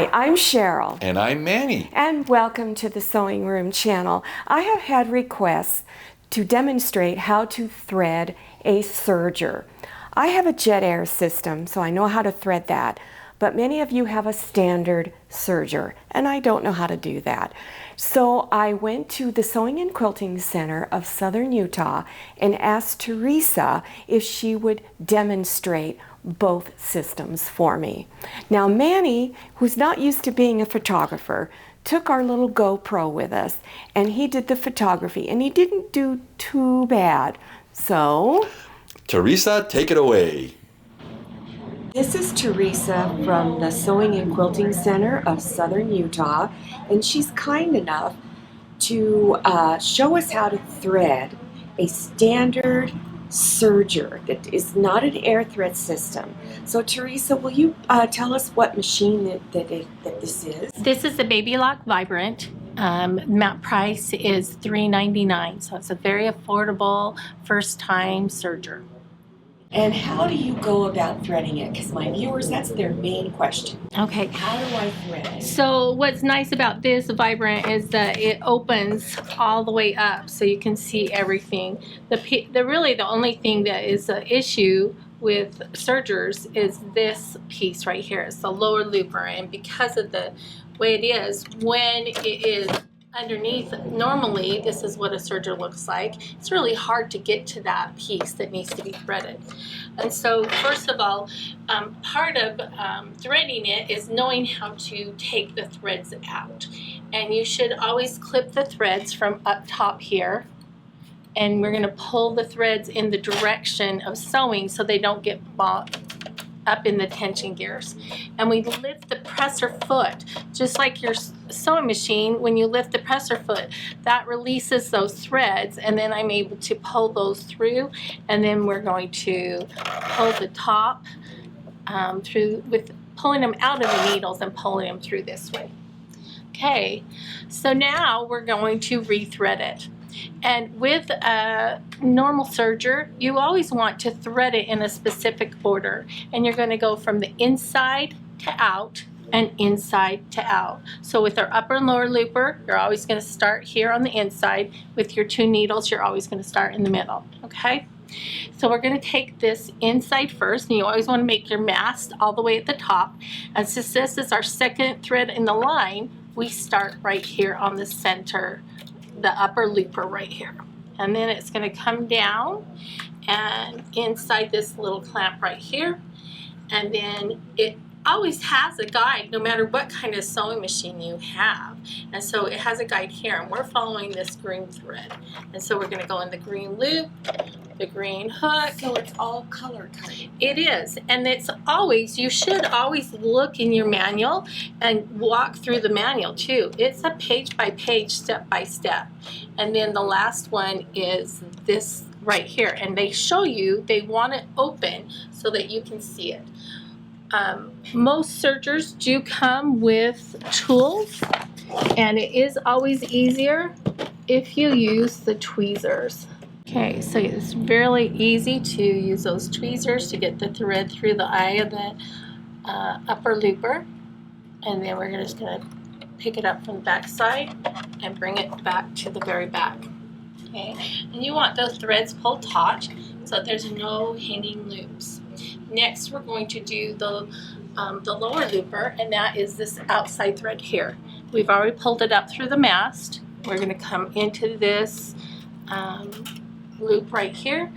Hi, I'm Cheryl. And I'm Manny. And welcome to the Sewing Room channel. I have had requests to demonstrate how to thread a serger. I have a jet air system, so I know how to thread that. But many of you have a standard serger, and I don't know how to do that. So I went to the Sewing and Quilting Center of Southern Utah and asked Teresa if she would demonstrate both systems for me. Now Manny, who's not used to being a photographer, took our little GoPro with us and he did the photography and he didn't do too bad. So, Teresa, take it away. this is Teresa from the Sewing and Quilting Center of Southern Utah, and she's kind enough to show us how to thread a standard serger that is not an air thread system. So Teresa, will you tell us what machine that this is? This is the Baby Lock Vibrant. Map price is $3.99, so it's a very affordable first-time serger. And how do you go about threading it? Because my viewers, that's their main question. Okay. How do I thread it? So what's nice about this Vibrant is that it opens all the way up, so you can see everything. Really the only thing that is an issue with sergers is this piece right here. It's the lower looper, and because of the way it is, when it is underneath, normally this is what a serger looks like. It's really hard to get to that piece that needs to be threaded. And so first of all, part of threading it is knowing how to take the threads out. And you should always clip the threads from up top here. And we're going to pull the threads in the direction of sewing so they don't get bogged up in the tension gears. And we lift the presser foot, just like your sewing machine. When you lift the presser foot, that releases those threads, and then I'm able to pull those through, and then we're going to pull the top through with pulling them out of the needles and pulling them through this way. Okay, so now we're going to rethread it. And with a normal serger, you always want to thread it in a specific order. And you're going to go from the inside to out and inside to out. So with our upper and lower looper, you're always going to start here on the inside. With your two needles, you're always going to start in the middle. Okay? So we're going to take this inside first, and you always want to make your mast all the way at the top. And since this is our second thread in the line, we start right here on the center, the upper looper right here. And then it's going to come down and inside this little clamp right here. And then it always has a guide no matter what kind of sewing machine you have. And so it has a guide here, and we're following this green thread. And so we're going to go in the green loop, the green hook. So it's all color coded. It is, and it's always, you should always look in your manual and walk through the manual too. It's a page by page, step by step. And then the last one is this right here, and they show you, they want it open so that you can see it. Most sergers do come with tools, and it is always easier if you use the tweezers. Okay, so it's really easy to use those tweezers to get the thread through the eye of the upper looper. And then we're just going to pick it up from the back side and bring it back to the very back. Okay, and you want those threads pulled taut so that there's no hanging loops. Next, we're going to do the lower looper, and that is this outside thread here. We've already pulled it up through the mast. We're going to come into this loop right here.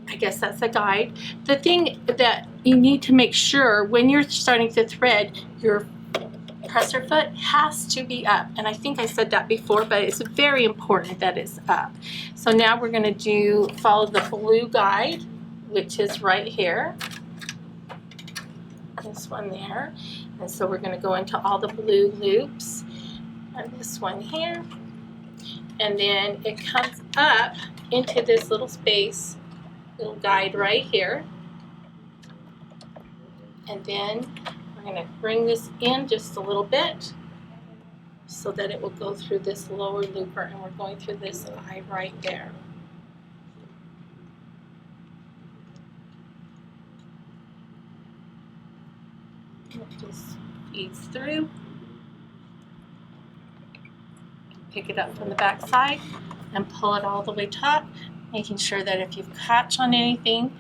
I guess that's a guide. The thing that you need to make sure when you're starting to thread, your presser foot has to be up. And I think I said that before, but it's very important that it's up. So now we're going to follow the blue guide, which is right here. This one there. And so we're going to go into all the blue loops. And this one here. And then it comes up into this little space, little guide right here. And then we're going to bring this in just a little bit so that it will go through this lower looper, and we're going through this eye right there. Just feeds through. Pick it up from the back side and pull it all the way taut, making sure that if you catch on anything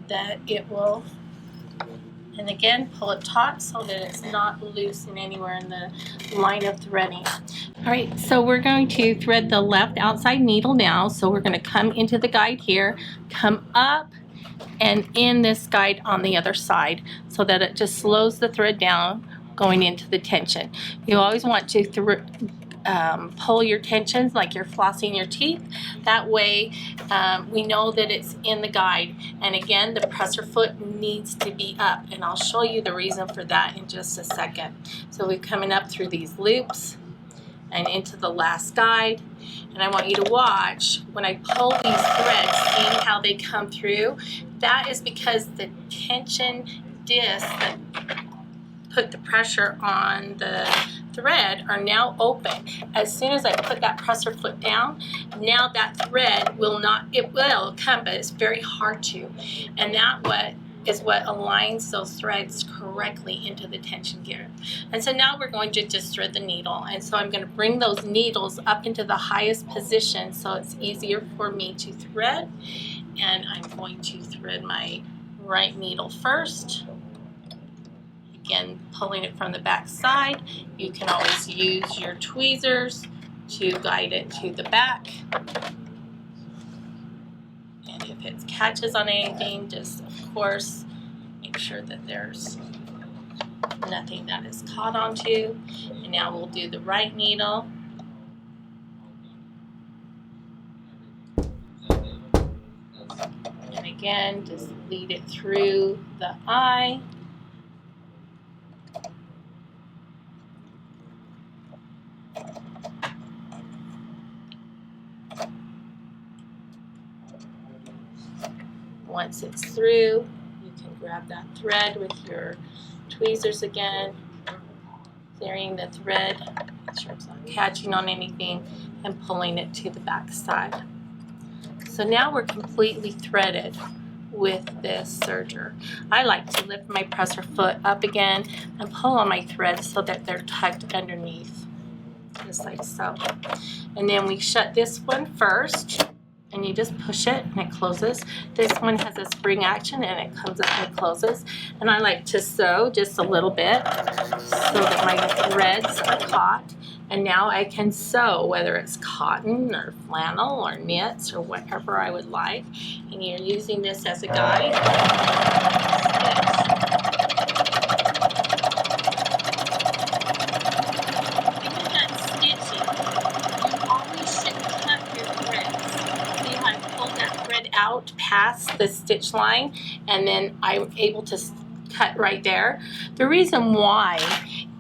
that it will, and again pull it taut so that it's not loose in anywhere in the line of threading. All right, so we're going to thread the left outside needle now. So we're going to come into the guide here, come up and in this guide on the other side so that it just slows the thread down going into the tension. You always want to pull your tensions like you're flossing your teeth. That way we know that it's in the guide. And again, the presser foot needs to be up, and I'll show you the reason for that in just a second. So we're coming up through these loops and into the last guide, and I want you to watch when I pull these threads, seeing how they come through. That is because the tension discs that put the pressure on the thread are now open. As soon as I put that presser foot down, now that thread will not, it will come, but it's very hard to. And that is what aligns those threads correctly into the tension gear. And so now we're going to just thread the needle. And so I'm going to bring those needles up into the highest position so it's easier for me to thread. And I'm going to thread my right needle first. Again, pulling it from the back side. You can always use your tweezers to guide it to the back. And if it catches on anything, just of course make sure that there's nothing that is caught onto. And now we'll do the right needle. And again, just lead it through the eye. Once it's through, you can grab that thread with your tweezers again, clearing the thread, make sure it's not catching on anything, and pulling it to the back side. So now we're completely threaded with this serger. I like to lift my presser foot up again and pull on my threads so that they're tucked underneath, just like so. And then we shut this one first. And you just push it and it closes. This one has a spring action and it comes up and closes. And I like to sew just a little bit so that my threads are caught. And now I can sew, whether it's cotton or flannel or knits or whatever I would like. And you're using this as a guide. Out past the stitch line, and then I'm able to cut right there. The reason why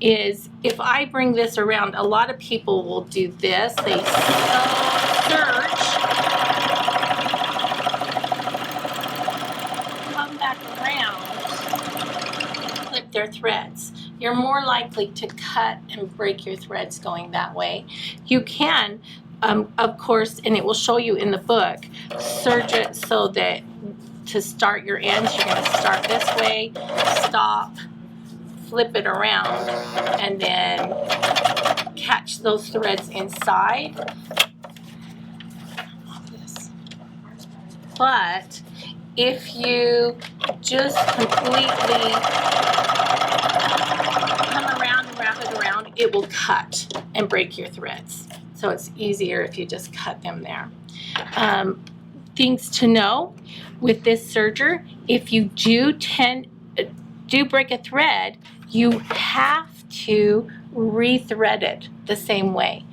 is if I bring this around, a lot of people will do this. They serge, come back around, clip their threads. You're more likely to cut and break your threads going that way. You can of course, and it will show you in the book, serge it so that to start your ends, you're going to start this way, stop, flip it around, and then catch those threads inside. But if you just completely come around and wrap it around, it will cut and break your threads. So it's easier if you just cut them there. Things to know with this serger, if you do break a thread, you have to re-thread it the same way.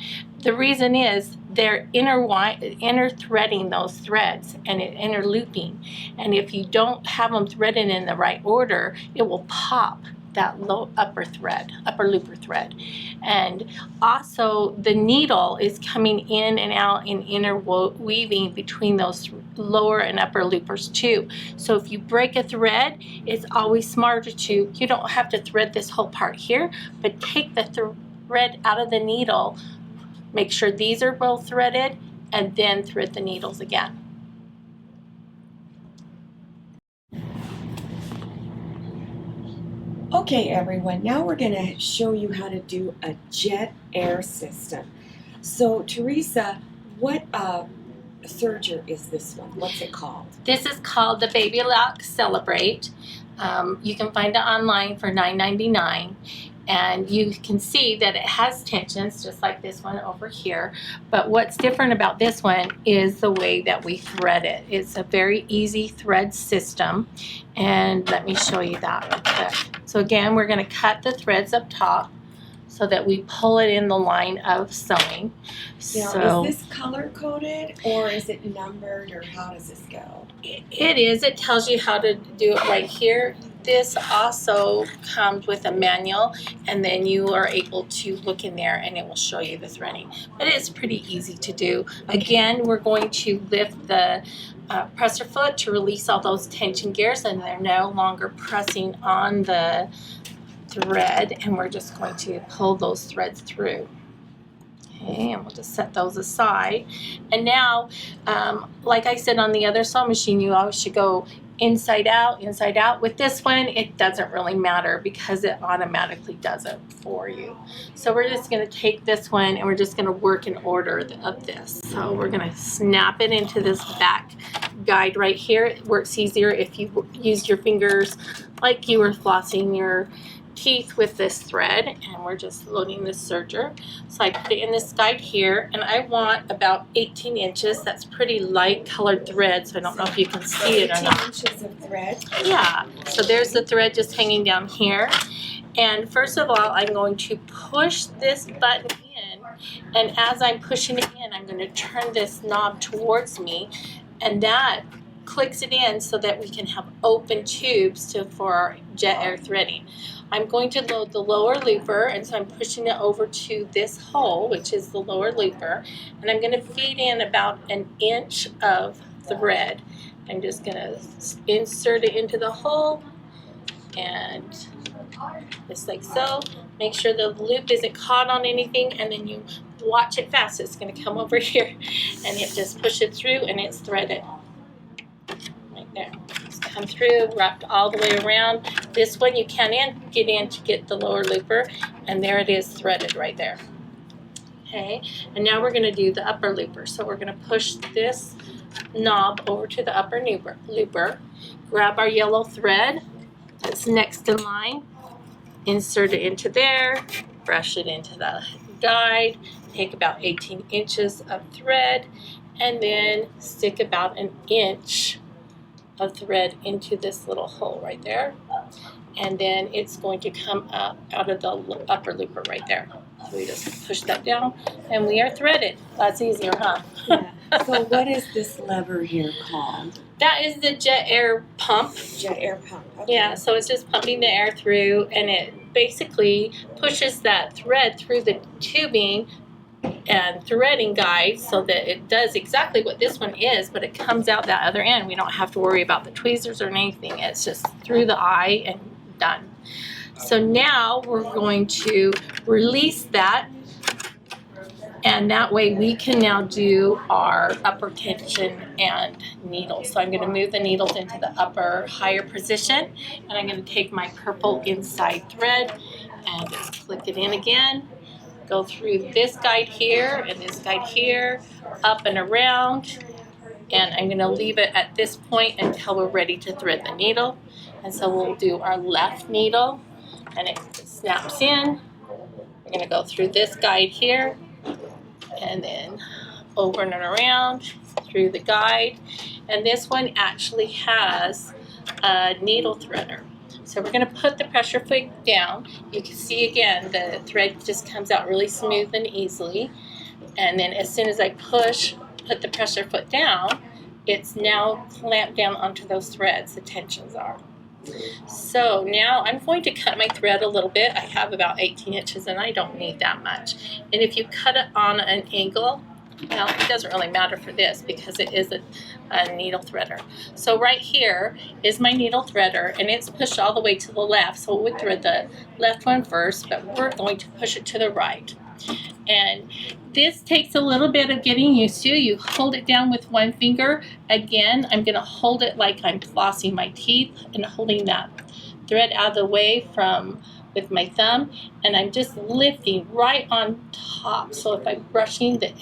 The reason is they're inner threading those threads and interlooping. And if you don't have them threaded in the right order, it will pop that upper looper thread. And also the needle is coming in and out and interweaving between those lower and upper loopers too. So if you break a thread, it's always smarter to, you don't have to thread this whole part here, but take the thread out of the needle, make sure these are both threaded, and then thread the needles again. Okay, everyone, now we're going to show you how to do a jet air system. So, Teresa, what serger is this one? What's it called? This is called the Baby Lock Celebrate. You can find it online for $9.99, and you can see that it has tensions just like this one over here. But what's different about this one is the way that we thread it. It's a very easy thread system, and let me show you that real quick. So again, we're going to cut the threads up top so that we pull it in the line of sewing. Now, is this color coded or is it numbered, or how does this go? It is. It tells you how to do it right here. This also comes with a manual, and then you are able to look in there and it will show you the threading. But it's pretty easy to do. Again, we're going to lift the presser foot to release all those tension gears, and they're no longer pressing on the thread, and we're just going to pull those threads through. Okay, and we'll just set those aside. And now, like I said on the other sewing machine, you always should go inside out, inside out. With this one, it doesn't really matter because it automatically does it for you. So we're just going to take this one and we're just going to work in order of this. So we're going to snap it into this back guide right here. It works easier if you use your fingers like you were flossing your teeth with this thread, and we're just loading this serger. So I put it in this guide here, and I want about 18 inches. That's pretty light colored thread, so I don't know if you can see it or not. 18 inches of thread? Yeah, so there's the thread just hanging down here. And first of all, I'm going to push this button in, and as I'm pushing it in, I'm going to turn this knob towards me, and that clicks it in so that we can have open tubes for our jet air threading. I'm going to load the lower looper, and so I'm pushing it over to this hole, which is the lower looper, and I'm going to feed in about an inch of thread. I'm just going to insert it into the hole, and just like so. Make sure the loop isn't caught on anything, and then you watch it fast. It's going to come over here, and it just push it through, and it's threaded. Right there. Just come through, wrapped all the way around. This one you can get in to get the lower looper, and there it is threaded right there. Okay, and now we're going to do the upper looper. So we're going to push this knob over to the upper looper, grab our yellow thread that's next in line, insert it into there, brush it into the guide, take about 18 inches of thread, and then stick about an inch of thread into this little hole right there, and then it's going to come up out of the upper looper right there. So we just push that down, and we are threaded. That's easier, huh? Yeah. So what is this lever here called? That is the jet air pump. Jet air pump. Okay. Yeah, so it's just pumping the air through, and it basically pushes that thread through the tubing and threading guide so that it does exactly what this one is, but it comes out that other end. We don't have to worry about the tweezers or anything. It's just through the eye and done. So now we're going to release that, and that way we can now do our upper tension and needles. So I'm going to move the needles into the upper higher position, and I'm going to take my purple inside thread and just click it in again. Go through this guide here and this guide here, up and around, and I'm going to leave it at this point until we're ready to thread the needle. And so we'll do our left needle, and it snaps in. We're going to go through this guide here, and then over and around through the guide. And this one actually has a needle threader. So we're going to put the pressure foot down. You can see again the thread just comes out really smooth and easily. And then as soon as I put the pressure foot down, it's now clamped down onto those threads, the tensions are. So now I'm going to cut my thread a little bit. I have about 18 inches and I don't need that much. And if you cut it on an angle, well, it doesn't really matter for this because it is a needle threader. So right here is my needle threader, and it's pushed all the way to the left. So we thread the left one first, but we're going to push it to the right. And this takes a little bit of getting used to. You hold it down with one finger. Again, I'm going to hold it like I'm flossing my teeth and holding that thread out of the way with my thumb, and I'm just lifting right on top. So if I'm brushing the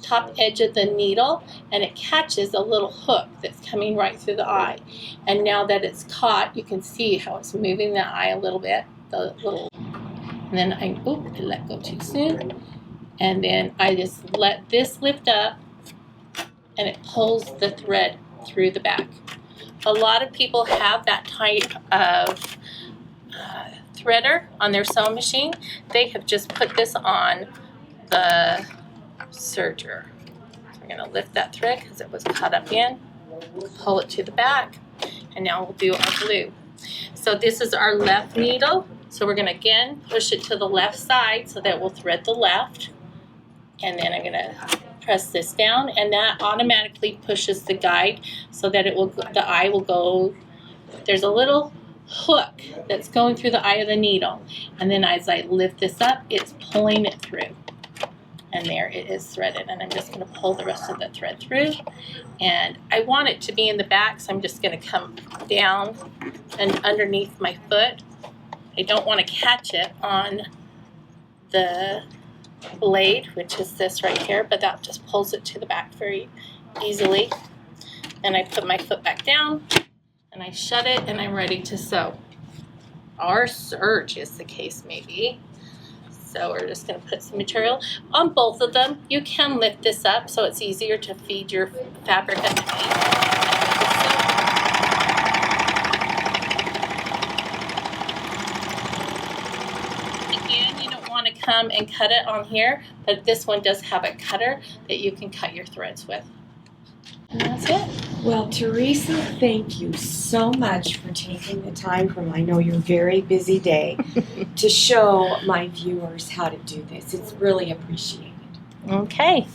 top edge of the needle, and it catches a little hook that's coming right through the eye. And now that it's caught, you can see how it's moving the eye a little bit. And then I let go too soon. And then I just let this lift up, and it pulls the thread through the back. A lot of people have that type of threader on their sewing machine. They have just put this on the serger. So we're going to lift that thread because it was caught up in, pull it to the back, and now we'll do our blue. So this is our left needle. So we're going to again push it to the left side so that we'll thread the left. And then I'm going to press this down, and that automatically pushes the guide so that the eye will go. There's a little hook that's going through the eye of the needle, and then as I lift this up, it's pulling it through, and there it is threaded. And I'm just going to pull the rest of the thread through, and I want it to be in the back, so I'm just going to come down and underneath my foot. I don't want to catch it on the blade, which is this right here, but that just pulls it to the back very easily. And I put my foot back down, and I shut it, and I'm ready to sew. Or serge, as the case may be. So we're just going to put some material on both of them. You can lift this up so it's easier to feed your fabric underneath. Again, you don't want to come and cut it on here, but this one does have a cutter that you can cut your threads with. And that's it. Well, Teresa, thank you so much for taking the time from, I know, your very busy day to show my viewers how to do this. It's really appreciated. Okay.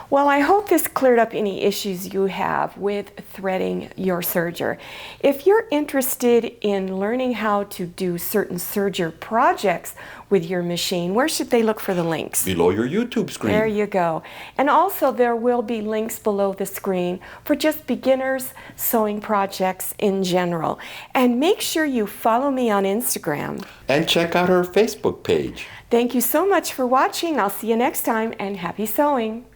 Well, I hope this cleared up any issues you have with threading your serger. If you're interested in learning how to do certain serger projects with your machine, where should they look for the links? Below your YouTube screen. There you go. And also there will be links below the screen for just beginners sewing projects in general. And make sure you follow me on Instagram. And check out our Facebook page. Thank you so much for watching. I'll see you next time, and happy sewing.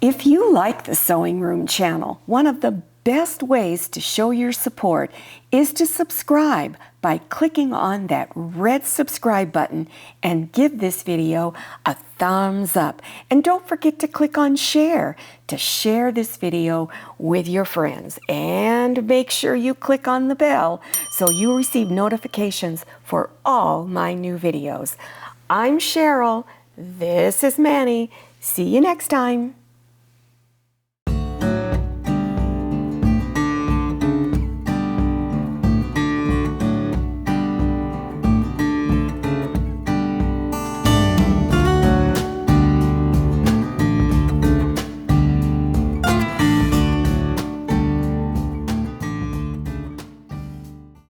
If you like the Sewing Room channel, one of the best ways to show your support is to subscribe by clicking on that red subscribe button and give this video a thumbs up. And don't forget to click on share to share this video with your friends. And make sure you click on the bell so you receive notifications for all my new videos. I'm Cheryl. This is Manny. See you next time.